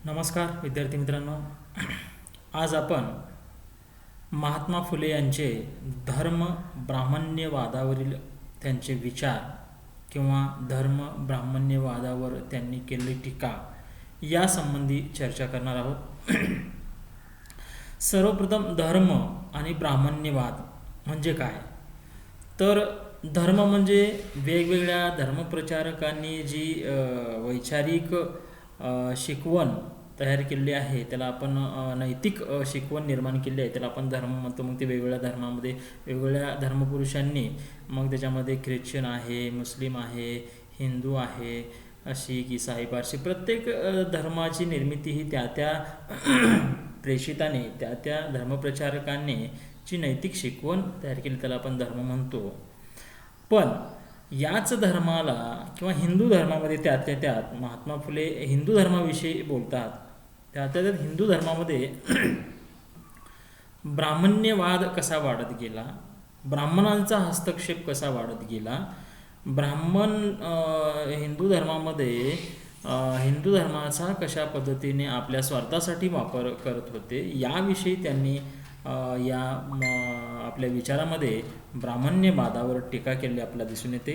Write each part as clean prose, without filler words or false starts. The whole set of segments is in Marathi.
नमस्कार विद्यार्थी मित्रांनो. आज आपण महात्मा फुले यांचे धर्म ब्राह्मण्यवादावरील त्यांचे विचार किंवा धर्म ब्राह्मण्यवादावर त्यांनी केलेली टीका यासंबंधी चर्चा करणार आहोत. सर्वप्रथम धर्म आणि ब्राह्मण्यवाद म्हणजे काय? तर धर्म म्हणजे वेगवेगळ्या धर्मप्रचारकांनी जी वैचारिक शिकवण तयार केलेली आहे, त्याला आपण नैतिक शिकवण निर्माण केली आहे, त्याला आपण धर्म म्हणतो. मग ते वेगवेगळ्या धर्मामध्ये वेगवेगळ्या धर्मपुरुषांनी, मग त्याच्यामध्ये ख्रिश्चन आहे, मुस्लिम आहे, हिंदू आहे, शीख, ईसाई, पारसी, प्रत्येक धर्माची निर्मिती ही त्या त्या प्रेषिताने, त्या त्या धर्मप्रचारकांनी जी नैतिक शिकवण तयार केली त्याला आपण धर्म म्हणतो. पण याच धर्माला किंवा हिंदू धर्मामध्ये त्यातल्या त्यात महात्मा फुले हिंदू धर्माविषयी बोलतात. त्यातल्या त्यात हिंदू धर्मामध्ये ब्राह्मण्यवाद कसा वाढत गेला, ब्राह्मणांचा हस्तक्षेप कसा वाढत गेला, ब्राह्मण हिंदू धर्मामध्ये हिंदू धर्माचा कशा पद्धतीने आपल्या स्वार्थासाठी वापर करत होते, याविषयी त्यांनी आपल्या विचारामध्ये ब्राह्मण्यवादावर टीका केलेली आपल्याला दिसून येते.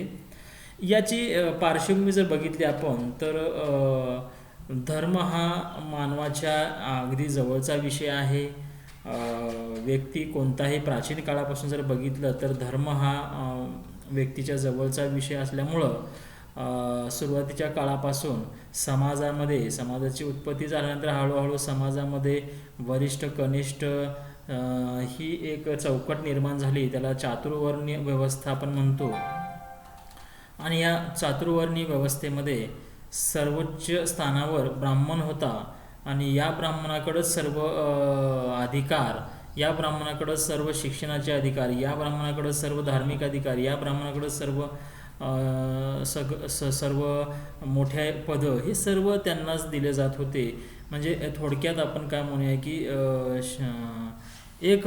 याची पार्श्वभूमी जर बघितली आपण तर धर्म हा मानवाच्या अगदी जवळचा विषय आहे. व्यक्ती कोणताही प्राचीन काळापासून जर बघितलं तर धर्म हा व्यक्तीच्या जवळचा विषय असल्यामुळं सुरुवातीच्या काळापासून समाजाची उत्पत्ती झाल्यानंतर हळूहळू समाजामध्ये वरिष्ठ कनिष्ठ ही एक चौकट निर्माण झाली. त्याला चातुर्वर्णीय व्यवस्था आपण म्हणतो. आणि या चातुर्वर्णीय व्यवस्थेमध्ये सर्वोच्च स्थानावर ब्राह्मण होता आणि या ब्राह्मणाकडंच सर्व अधिकार, या ब्राह्मणाकडंच सर्व शिक्षणाचे अधिकार, या ब्राह्मणाकडंच सर्व धार्मिक अधिकार, या ब्राह्मणाकडंच सर्व मोठ्या पदं, हे सर्व त्यांनाच दिले जात होते. म्हणजे थोडक्यात आपण काय म्हणूया की एक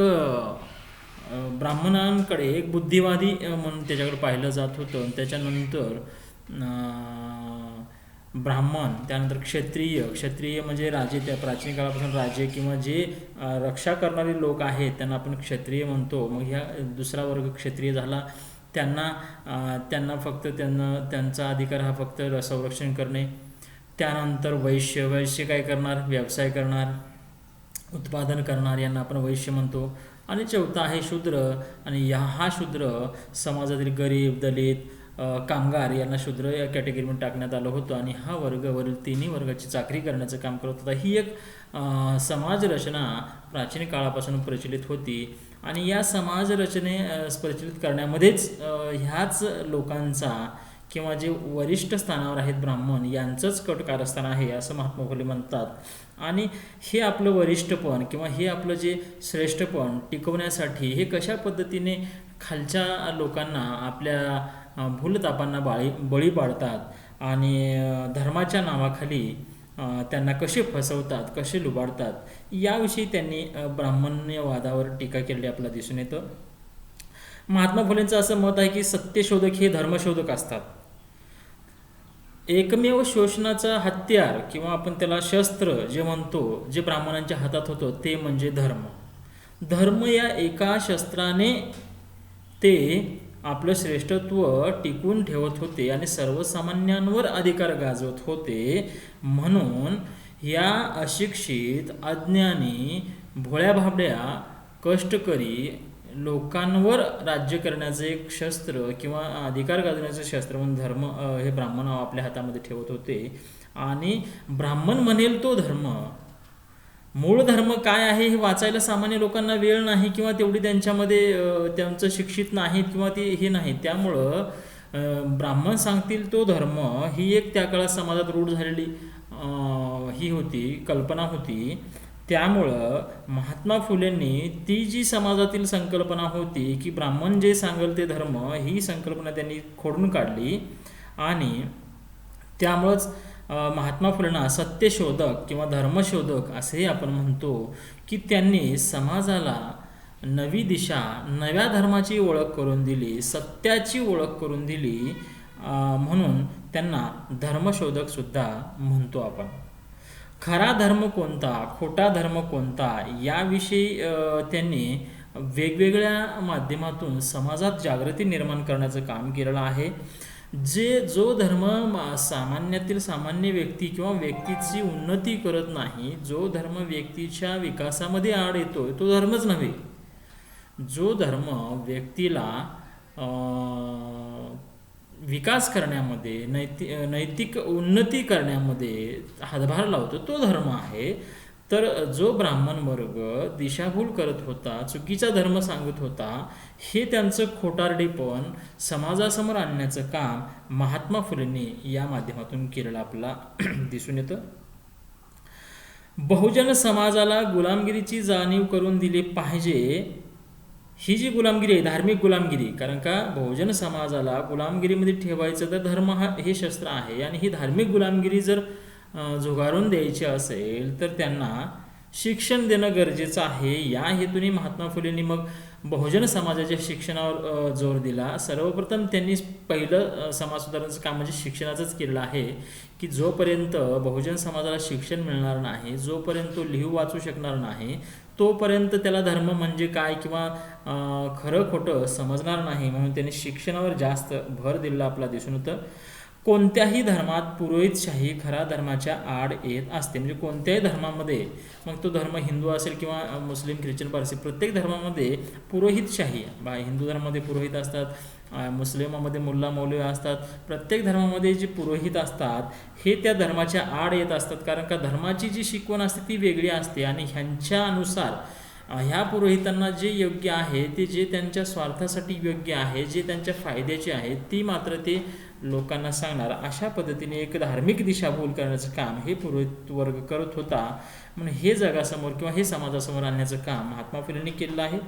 ब्राह्मणांकडे एक बुद्धिवादी म्हणून त्याच्याकडे पाहिलं जात होतं. त्याच्यानंतर ब्राह्मण, त्यानंतर क्षत्रिय म्हणजे राजे, त्या प्राचीन काळापासून राजे किंवा जे रक्षा करणारे लोक आहेत त्यांना आपण क्षत्रिय म्हणतो. मग ह्या दुसरा वर्ग क्षत्रिय झाला. त्यांना फक्त त्यांचा अधिकार हा फक्त संरक्षण करणे. त्यानंतर वैश्य काय करणार? व्यवसाय करणार, उत्पादन करणार, यांना आपण वैश्य म्हणतो. आणि चौथा आहे शूद्र. आणि हा शूद्र समाजातील गरीब, दलित, कामगार यांना शूद्र या कॅटेगरीमध्ये टाकण्यात आलं होतं. आणि हा वर्ग वरील तिन्ही वर्गाची चाकरी करण्याचं काम करत होता. ही एक समाज रचना प्राचीन काळापासून प्रचलित होती. आणि या समाज रचने प्रचलित करण्यामध्येच ह्याच लोकांचा किंवा जे वरिष्ठ स्थानावर आहेत ब्राह्मण यांचंच कट कारस्थान आहे असं महात्मा फुले म्हणतात. आणि हे आपलं वरिष्ठपण किंवा हे आपलं जे श्रेष्ठपण टिकवण्यासाठी हे कशा पद्धतीने खालच्या लोकांना आपल्या भूलतापांना बळी पाडतात आणि धर्माच्या नावाखाली त्यांना कसे फसवतात, कसे लुबाडतात, याविषयी त्यांनी ब्राह्मण्यवादावर टीका केलेली आपल्याला दिसून येतं. महात्मा फुलेंचं असं मत आहे की सत्यशोधक हे धर्मशोधक असतात. एकमेव शोषणाचा हत्यार किंवा आपण त्याला शस्त्र जे म्हणतो, जे ब्राह्मणांच्या हातात होतं ते म्हणजे धर्म या एका शस्त्राने ते आपलं श्रेष्ठत्व टिकवून ठेवत होते आणि सर्वसामान्यांवर अधिकार गाजवत होते. म्हणून या अशिक्षित, अज्ञानी, भोळ्या भाबड्या, कष्टकरी लोकांवर राज्य करण्याचं एक शस्त्र किंवा अधिकार गाजवण्याचं शस्त्र म्हणून धर्म हे ब्राह्मण आपल्या हातामध्ये ठेवत होते. आणि ब्राह्मण म्हणेल तो धर्म, मूळ धर्म काय आहे हे वाचायला सामान्य लोकांना वेळ नाही किंवा तेवढी त्यांच्यामध्ये त्यांचं शिक्षित नाहीत किंवा ते हे नाही. त्यामुळं ब्राह्मण सांगतील तो धर्म ही एक त्या काळात समाजात रूढ झालेली ही होती, कल्पना होती. त्यामुळं महात्मा फुलेंनी ती जी समाजातील संकल्पना होती की ब्राह्मण जे सांगेल ते धर्म, ही संकल्पना त्यांनी खोडून काढली. आणि त्यामुळंच महात्मा फुलेंना सत्यशोधक किंवा धर्मशोधक असेही आपण म्हणतो की त्यांनी समाजाला नवी दिशा, नव्या धर्माची ओळख करून दिली, सत्याची ओळख करून दिली. म्हणून त्यांना धर्मशोधक सुद्धा म्हणतो आपण. खरा धर्म कोणता, खोटा धर्म कोणता याविषयी त्यांनी वेगवेगळ्या माध्यमातून समाजात जागृती निर्माण करण्याचं काम केलेलं आहे. जो धर्म सामान्यातील सामान्य व्यक्ती किंवा व्यक्तीची उन्नती करत नाही, जो धर्म व्यक्तीच्या विकासामध्ये आड येतोय तो धर्मच नव्हे. जो धर्म व्यक्तीला विकास करण्यामध्ये, नैतिक उन्नती करण्यामध्ये हातभार लावतो तो धर्म आहे. तर जो ब्राह्मण वर्ग दिशाभूल करत होता, चुकीचा धर्म सांगत होता, हे त्यांचं खोटारडेपण समाजासमोर आणण्याचं काम महात्मा फुलेंनी या माध्यमातून केलेलं आपल्याला दिसून येतं. बहुजन समाजाला गुलामगिरीची जाणीव करून दिली पाहिजे. ही जी गुलामगिरी आहे, धार्मिक गुलामगिरी, कारण का बहुजन समाजाला गुलामगिरीमध्ये ठेवायचं तर धर्म हे शस्त्र आहे, आणि ही धार्मिक गुलामगिरी जर झुगारून द्यायची असेल तर त्यांना शिक्षण देणं गरजेचं आहे. या हेतूने महात्मा फुलेंनी मग बहुजन समाजाच्या शिक्षणावर जोर दिला. सर्वप्रथम त्यांनी पहिलं समाज सुधारणाचं काम म्हणजे शिक्षणाचंच केलेलं आहे, की जोपर्यंत बहुजन समाजाला शिक्षण मिळणार नाही, जोपर्यंत तो लिहू वाचू शकणार नाही, तोपर्यंत त्याला धर्म म्हणजे काय किंवा खरं खोटं समजणार नाही. म्हणून त्यांनी शिक्षणावर जास्त भर दिलेला आपला दिसून होतं. कोणत्याही धर्मात पुरोहितशाही खरा धर्माच्या आड येत असते. म्हणजे कोणत्याही धर्मामध्ये, मग तो धर्म हिंदू असेल किंवा मुस्लिम, ख्रिश्चन, पारसी, प्रत्येक धर्मामध्ये पुरोहितशाही, हिंदू धर्मामध्ये पुरोहित असतात, मुस्लिमामध्ये मुल्ला मौलवी असतात, प्रत्येक धर्मामध्ये जे पुरोहित असतात हे त्या धर्माच्या आड येत असतात. कारण का धर्माची जी शिकवण असते ती वेगळी असते, आणि ह्यांच्यानुसार ह्या पुरोहितांना जे योग्य आहे, ते जे त्यांच्या स्वार्थासाठी योग्य आहे, जे त्यांच्या फायद्याचे आहे, ती मात्र ते लोकांना सांगणार. अशा पद्धतीने एक धार्मिक दिशाभूल करण्याचं काम हे पुरोहित वर्ग करत होता. म्हणून हे जगासमोर किंवा हे समाजासमोर आणण्याचं काम महात्मा फुलेंनी केलेलं आहे.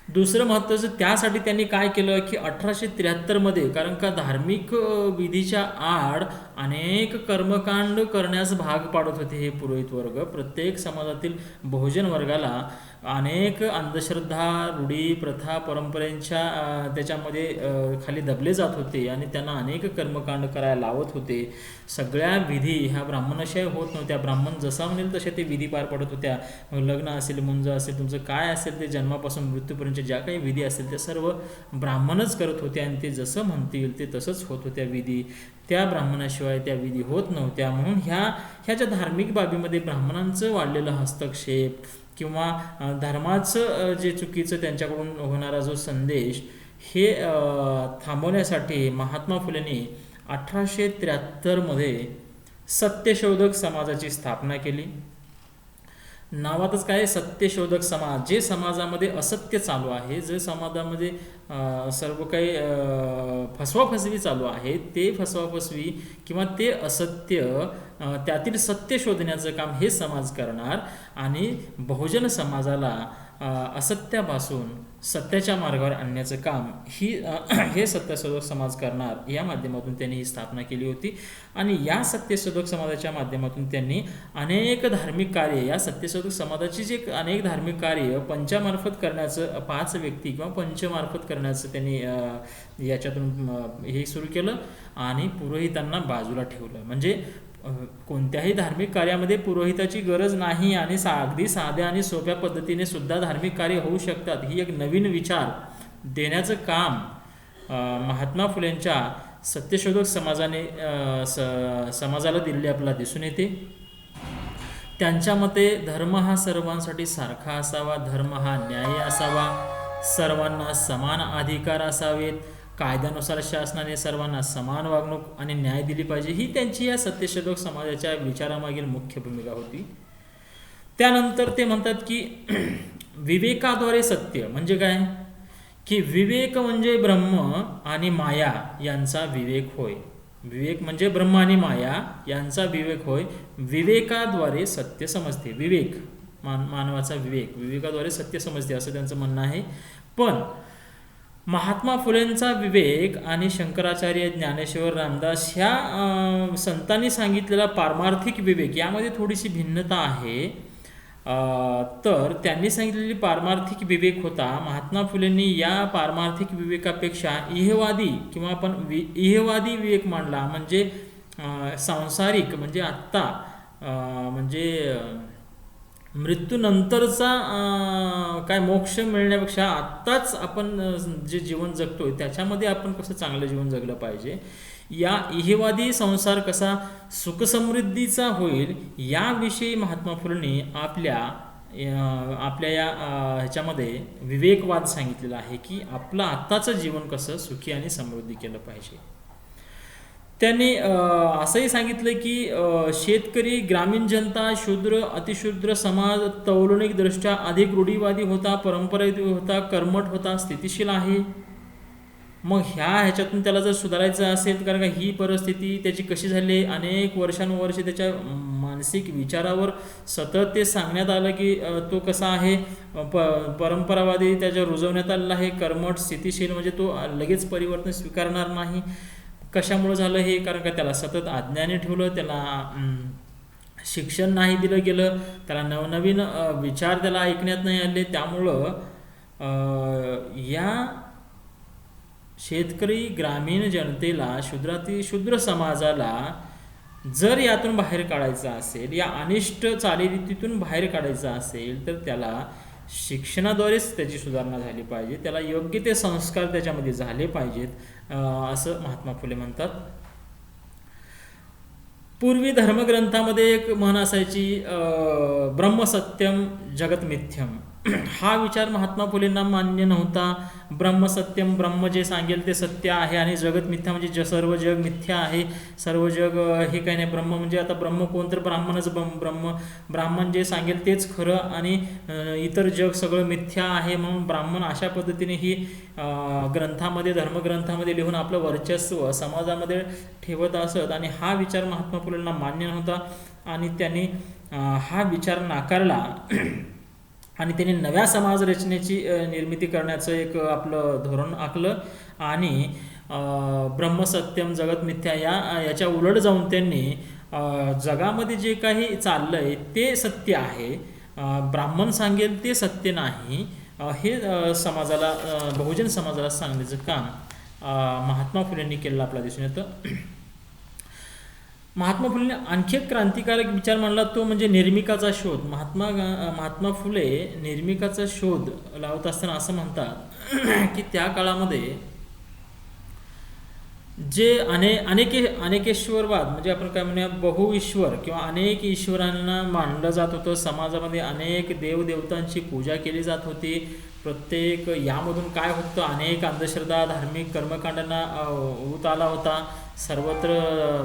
दुसरं महत्त्वाचं, त्यासाठी त्यांनी काय केलं की 1873 कारण का धार्मिक विधीच्या आड अनेक कर्मकांड करण्यास भाग पाडत होते हे पुरोहित वर्ग. प्रत्येक समाजातील बहुजन वर्गाला अनेक अंधश्रद्धा, रूढी, प्रथा, परंपरेच्या त्याच्यामध्ये खाली दबले जात होते, आणि त्यांना अनेक कर्मकांड करायला लावत होते. सगळ्या विधी ह्या ब्राह्मणाशिवाय होत नव्हत्या. ब्राह्मण जसा म्हणेल तसे ते विधी पार पडत होत्या. मग लग्न असेल, मुंज असेल, तुमचं काय असेल ते जन्मापासून मृत्यूपर्यंत ज्या काही विधी असेल त्या सर्व ब्राह्मणच करत होते, आणि ते जसं म्हणतील ते तसंच होत होत्या विधी. त्या ब्राह्मणाशिवाय त्या विधी होत नव्हत्या. म्हणून ह्या ज्या धार्मिक बाबीमध्ये ब्राह्मणांचं वाढलेलं हस्तक्षेप किंवा धर्माचं जे चुकीचं त्यांच्याकडून होणारा जो संदेश, हे थांबवण्यासाठी महात्मा फुलेंनी 1873 सत्यशोधक समाजाची स्थापना केली. नावातच काय, सत्यशोधक समाज. जे समाजामध्ये असत्य चालू आहे, जे समाजामध्ये सर्व काही फसवाफसवी चालू आहे, ते फसवाफसवी किंवा ते असत्य, त्यातील सत्य शोधण्याचं काम हे समाज करणार, आणि बहुजन समाजाला असत्यापासून सत्याच्या मार्गावर आणण्याचं काम हे सत्यशोधक समाज करणार. या माध्यमातून त्यांनी ही स्थापना केली होती, आणि या सत्यशोधक समाजाच्या माध्यमातून त्यांनी अनेक धार्मिक कार्य, या सत्यशोधक समाजाची जे अनेक धार्मिक कार्य पंचामार्फत करण्याचं, 5 व्यक्ती किंवा पंचमार्फत करण्याचं त्यांनी याच्यातून हे सुरू केलं, आणि पुरोहितांना बाजूला ठेवलं. म्हणजे कोणत्याही धार्मिक कार्यामध्ये पुरोहिताची गरज नाही, आणि अगदी साध्या आणि सोप्या पद्धतीने सुद्धा धार्मिक कार्य होऊ शकतात, ही एक नवीन विचार देण्याचं काम महात्मा फुलेंच्या सत्यशोधक समाजाला दिलेले आपल्याला दिसून येते. त्यांच्या मते धर्म हा सर्वांसाठी सारखा असावा, धर्म हा न्यायी असावा, सर्वांना समान अधिकार असावेत, कायद्यानुसार शासनाने सर्वांना समान वागणूक आणि न्याय दिली पाहिजे. ही त्यांची या सत्यशोधक समाजाच्या विचारामागील मुख्य भूमिका होती. त्यानंतर ते म्हणतात की विवेकाद्वारे सत्य म्हणजे काय, की विवेक म्हणजे ब्रह्म आणि माया यांचा विवेक होय. विवेक म्हणजे ब्रह्म आणि माया यांचा विवेक होय. विवेकाद्वारे सत्य समजते. विवेक, मानवाचा विवेक, विवेकाद्वारे सत्य समजते असं त्यांचं म्हणणं आहे. पण महात्मा फुलेंचा विवेक आणि शंकराचार्य, ज्ञानेश्वर, रामदास ह्या संतांनी सांगितलेला पारमार्थिक विवेक यामध्ये थोडीशी भिन्नता आहे. तर त्यांनी सांगितलेली पारमार्थिक विवेक होता. महात्मा फुलेंनी या पारमार्थिक विवेकापेक्षा इहवादी किंवा आपण इहवादी विवेक मांडला. म्हणजे सांसारिक, म्हणजे आत्ता म्हणजे मृत्यूनंतरचा काय मोक्ष मिळण्यापेक्षा आत्ताच आपण जे जीवन जगतोय त्याच्यामध्ये आपण कसं चांगलं जीवन जगलं पाहिजे, या इहेवादी संसार कसा सुखसमृद्धीचा होईल याविषयी महात्मा फुलेंनी आपल्या या ह्याच्यामध्ये विवेकवाद सांगितलेला आहे की आपलं आत्ताचं जीवन कसं सुखी आणि समृद्धी केलं पाहिजे. त्यांनी असंही सांगितलं की शेतकरी, ग्रामीण जनता, शूद्र, अतिशूद्र समाज तौलनिकदृष्ट्या अधिक रूढीवादी होता, परंपरावादी होता, कर्मठ होता, स्थितिशील आहे. मग ह्याच्यातून त्याला जर सुधारायचं असेल, कारण का ही परिस्थिती त्याची कशी झाली, अनेक वर्षानुवर्षे त्याच्या मानसिक विचारावर सतत ते सांगण्यात आलं की तो कसा आहे, परंपरावादी त्याच्या रुजवण्यात आलेला आहे, कर्मठ, स्थितिशील म्हणजे तो लगेच परिवर्तन स्वीकारणार नाही. कशामुळे झालं हे, कारण का त्याला सतत अज्ञानी ठेवलं, त्याला शिक्षण नाही दिलं गेलं, त्याला नवनवीन विचार त्याला ऐकण्यात नाही आले. त्यामुळं या शेतकरी, ग्रामीण जनतेला, शूद्र समाजाला जर यातून बाहेर काढायचं असेल, या अनिष्ट चालीरीतीतून बाहेर काढायचं असेल, तर त्याला शिक्षणाद्वारेच त्याची सुधारणा झाली पाहिजे, त्याला योग्य ते संस्कार त्याच्यामध्ये झाले पाहिजेत, असं महात्मा फुले म्हणतात. पूर्वी धर्मग्रंथामध्ये एक म्हण असायची, ब्रह्मसत्यम जगत मिथ्यम. हा विचार महात्मा फुलेंना मान्य नव्हता. ब्रह्मसत्यम, ब्रह्म जे सांगेल ते सत्य आहे आणि जगत मिथ्या म्हणजे सर्व जग मिथ्या आहे, सर्व जग हे काही नाही. ब्रह्म म्हणजे आता ब्रह्म कोण, तर ब्राह्मणच ब्राह्मण जे सांगेल तेच खरं आणि इतर जग सगळं मिथ्या आहे. म्हणून ब्राह्मण अशा पद्धतीने ही ग्रंथामध्ये, धर्मग्रंथामध्ये लिहून आपलं वर्चस्व समाजामध्ये ठेवत असत आणि हा विचार महात्मा फुलेंना मान्य नव्हता आणि त्यांनी हा विचार नाकारला आणि त्यांनी नव्या समाज रचनेची निर्मिती करण्याचं एक आपलं धोरण आखलं आणि ब्रह्मसत्यम जगत मिथ्या याच्या उलट जाऊन त्यांनी जगामध्ये जे काही चाललंय ते सत्य आहे, ब्राह्मण सांगेल ते सत्य नाही, हे समाजाला, बहुजन समाजाला सांगण्याचं काम महात्मा फुलेंनी केलेलं आपल्याला दिसून येतं. महात्मा फुलेंनी आणखी एक क्रांतिकारक विचार मांडला, तो म्हणजे निर्मिकाचा शोध. महात्मा फुले निर्मिकाचा शोध लावत असताना असं म्हणतात की त्या काळामध्ये जे अनेकेश्वरवाद म्हणजे आपण काय म्हणूया बहुईश्वर किंवा अनेक ईश्वरांना मानलं जात होतं, समाजामध्ये अनेक देवदेवतांची पूजा केली जात होती. प्रत्येक यामधून काय होतं, अनेक अंधश्रद्धा, धार्मिक कर्मकांडांना ऊत आला होता सर्वत्र.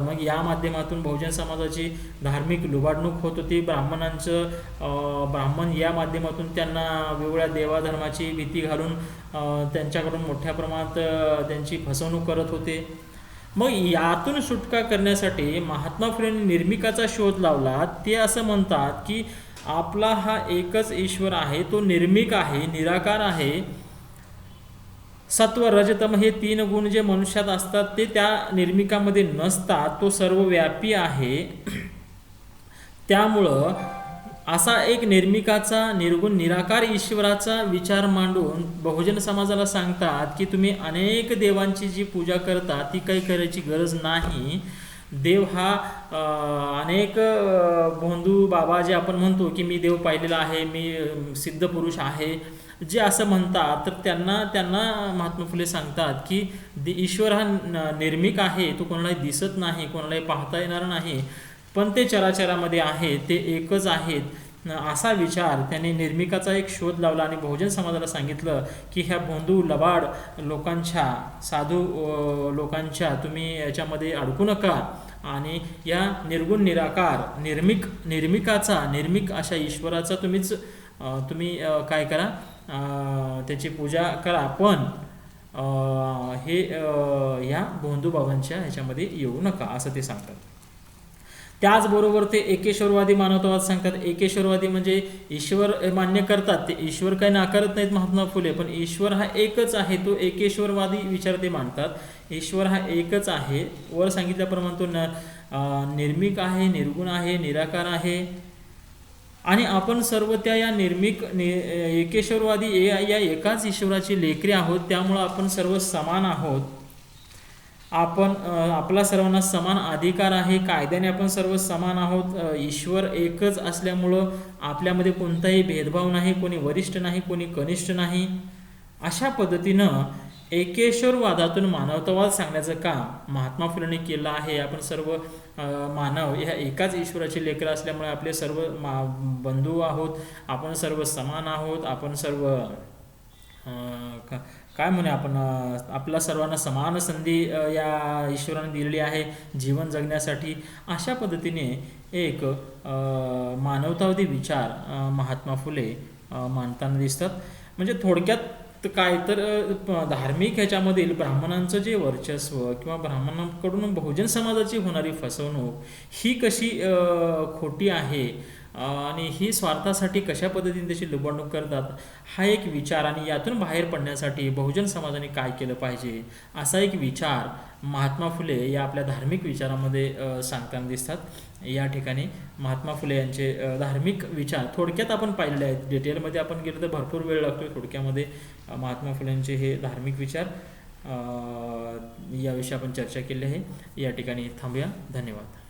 मग या माध्यमातून बहुजन समाजाची धार्मिक लुबाडणूक होत होती. ब्राह्मण या माध्यमातून त्यांना वेगवेगळ्या देवाधर्माची भीती घालून त्यांच्याकडून मोठ्या प्रमाणात त्यांची फसवणूक करत होते. मग यातून सुटका करण्यासाठी महात्मा फुलेंनी निर्मिकाचा शोध लावला. ते असं म्हणतात की आपला हा एकच ईश्वर आहे, तो निर्मिक आहे, निराकार आहे. सत्व रजतम हे 3 गुण जे मनुष्यात असतात ते त्या निर्मिकामध्ये नसतात, तो सर्वव्यापी आहे. त्यामुळं असा एक निर्मिकाचा, निर्गुण, निराकार ईश्वराचा विचार मांडून बहुजन समाजाला सांगतात की तुम्ही अनेक देवांची जी पूजा करता ती काही करायची गरज नाही. देव हा अनेक भोंदू बाबा जे आपण म्हणतो की मी देव पाहिलेला आहे, मी सिद्ध पुरुष आहे, जे असं म्हणतात, तर त्यांना महात्मा फुले सांगतात की ईश्वर हा निर्मिक आहे, तो कोणालाही दिसत नाही, कोणालाही पाहता येणार नाही, पण ते चराचरामध्ये आहे, ते एकच आहेत. असा विचार त्यांनी निर्मिकाचा एक शोध लावला आणि बहुजन समाजाला सांगितलं की ह्या भोंदू लबाड लोकांच्या, साधू लोकांच्या तुम्ही याच्यामध्ये अडकू नका आणि या निर्गुण, निराकार, निर्मिक अशा ईश्वराचा तुम्ही काय करा, त्याची पूजा करा, पण हे ह्या भोंदू बाबांच्या ह्याच्यामध्ये येऊ नका, असं ते सांगतात. त्याचबरोबर ते एकेश्वरवादी मानवतावाद सांगतात. एकेश्वरवादी म्हणजे ईश्वर मान्य करतात, ते ईश्वर काही नाकारत नाहीत महात्मा फुले, पण ईश्वर हा एकच आहे, तो एकेश्वरवादी विचार ते मांडतात. ईश्वर हा एकच आहे, वर सांगितल्याप्रमाणे तो निर्मिक आहे, निर्गुण आहे, निराकार आहे आणि आपण सर्व त्या या एकेश्वरवादी या एकाच ईश्वराची लेकरे आहोत. त्यामुळं आपण सर्व समान आहोत आपला सर्वांना समान अधिकार आहे, कायद्याने आपण सर्व समान आहोत, ईश्वर एकच असल्यामुळं आपल्यामध्ये कोणताही भेदभाव नाही, कोणी वरिष्ठ नाही, कोणी कनिष्ठ नाही. अशा पद्धतीनं एकेश्वरवादातून मानवतावाद सांगण्याचं काम महात्मा फुलेंनी केलं आहे. आपण सर्व मानव ह्या एकाच ईश्वराचे लेकरं असल्यामुळे आपले सर्व बंधू आहोत, आपण सर्व समान आहोत, आपण सर्व काय म्हणे आपण आपल्या सर्वांना समान संधी या ईश्वराने दिलेली आहे जीवन जगण्यासाठी. अशा पद्धतीने एक मानवतावादी विचार महात्मा फुले मांडताना दिसतात. म्हणजे थोडक्यात काय तर धार्मिक ह्याच्यामधील ब्राह्मणांचं जे वर्चस्व किंवा ब्राह्मणांकडून बहुजन समाजाची होणारी फसवणूक ही कशी खोटी आहे आणि ही स्वार्थासाठी कशा पद्धतीने त्याची लुबाडणूक करतात हा एक विचार, आणि यातून बाहेर पडण्यासाठी बहुजन समाजाने काय केलं पाहिजे असा एक विचार महात्मा फुले या आपल्या धार्मिक विचारामध्ये सांगताना दिसतात. या ठिकाणी महात्मा फुले यांचे धार्मिक विचार थोडक्यात आपण पाहिलेले आहेत. डिटेलमध्ये आपण गेलो तर भरपूर वेळ लागतो. थोडक्यामध्ये महात्मा फुलेंचे हे धार्मिक विचार याविषयी आपण चर्चा केली आहे. या ठिकाणी थांबूया. धन्यवाद.